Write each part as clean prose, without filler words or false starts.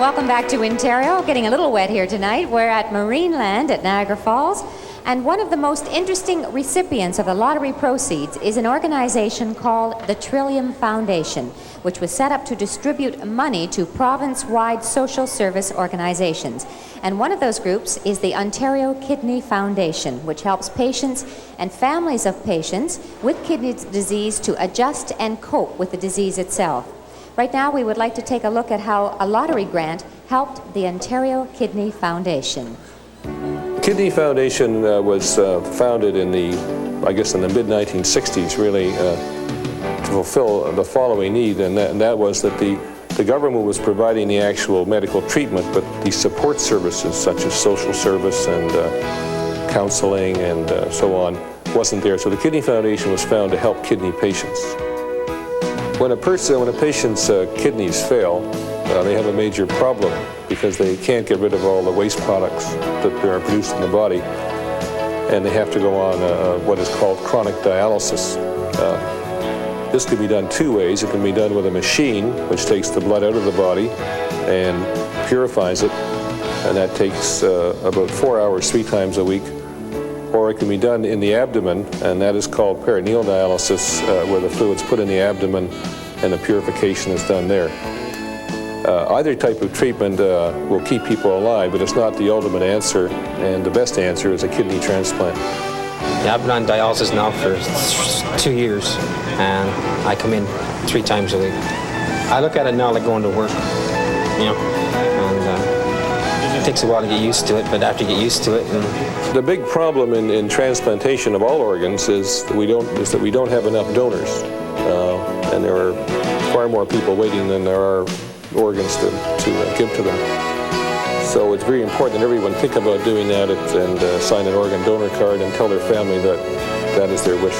Welcome back to Wintario. Getting a little wet here tonight. We're at Marineland at Niagara Falls. And one of the most interesting recipients of the lottery proceeds is an organization called the Trillium Foundation, which was set up to distribute money to province-wide social service organizations. And one of those groups is the Ontario Kidney Foundation, which helps patients and families of patients with kidney disease to adjust and cope with the disease itself. Right now, we would like to take a look at how a lottery grant helped the Ontario Kidney Foundation. Kidney Foundation was founded in the mid-1960s, really, to fulfill the following need, and that was that the government was providing the actual medical treatment, but the support services such as social service and counseling and so on wasn't there. So the Kidney Foundation was found to help kidney patients. When a patient's kidneys fail, they have a major problem because they can't get rid of all the waste products that are produced in the body, and they have to go on what is called chronic dialysis. This can be done two ways. It can be done with a machine which takes the blood out of the body and purifies it, and that takes about 4 hours 3 times a week. Or it can be done in the abdomen, and that is called peritoneal dialysis, where the fluid's put in the abdomen and the purification is done there. Either type of treatment will keep people alive, but it's not the ultimate answer, and the best answer is a kidney transplant. Yeah, I've been on dialysis now for 2 years, and I come in 3 times a week. I look at it now like going to work, you know, and it takes a while to get used to it, but after you get used to it... The big problem in transplantation of all organs is that we don't have enough donors, and there are far more people waiting than there are organs to give to them. So it's very important that everyone think about doing that and sign an organ donor card and tell their family that that is their wish.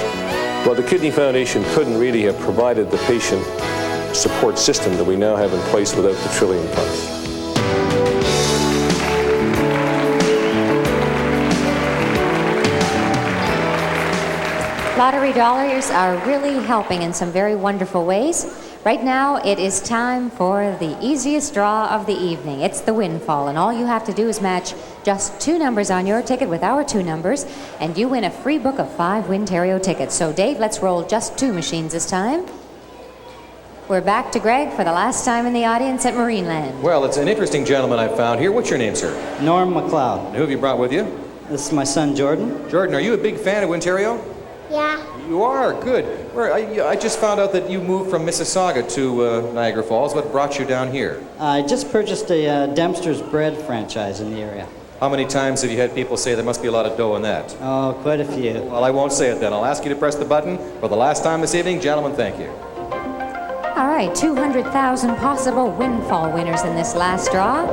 Well, the Kidney Foundation couldn't really have provided the patient support system that we now have in place without the Trillium funds. Lottery dollars are really helping in some very wonderful ways. Right now, it is time for the easiest draw of the evening. It's the windfall, and all you have to do is match just 2 numbers on your ticket with our 2 numbers, and you win a free book of 5 Wintario tickets. So, Dave, let's roll just 2 machines this time. We're back to Greg for the last time in the audience at Marineland. Well, it's an interesting gentleman I found here. What's your name, sir? Norm McLeod. And who have you brought with you? This is my son, Jordan. Jordan, are you a big fan of Wintario? Yeah. You are? Good. I just found out that you moved from Mississauga to Niagara Falls. What brought you down here? I just purchased a Dempster's Bread franchise in the area. How many times have you had people say there must be a lot of dough in that? Oh, quite a few. Well, I won't say it then. I'll ask you to press the button for the last time this evening. Gentlemen, thank you. All right, 200,000 possible windfall winners in this last draw.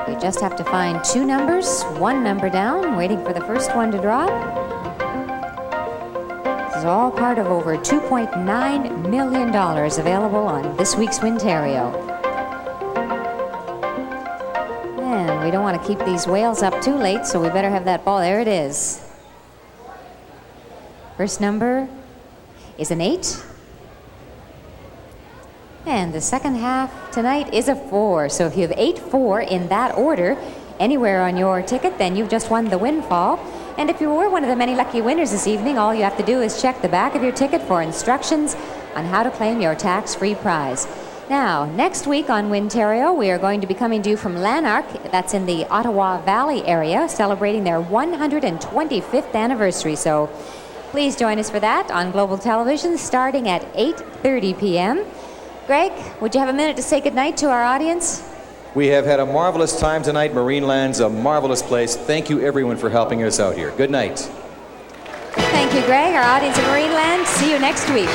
You just have to find 2 numbers, 1 number down, waiting for the first one to drop. This is all part of over $2.9 million available on this week's Wintario. And we don't want to keep these whales up too late, so we better have that ball. There it is. First number is an 8. And the second half tonight is a 4. So if you have 8, 4 in that order, anywhere on your ticket, then you've just won the windfall. And if you were one of the many lucky winners this evening, all you have to do is check the back of your ticket for instructions on how to claim your tax-free prize. Now, next week on Wintario, we are going to be coming to you from Lanark. That's in the Ottawa Valley area, celebrating their 125th anniversary. So please join us for that on Global Television starting at 8:30 p.m. Greg, would you have a minute to say goodnight to our audience? We have had a marvelous time tonight. Marineland's a marvelous place. Thank you, everyone, for helping us out here. Good night. Thank you, Greg. Our audience at Marineland. See you next week.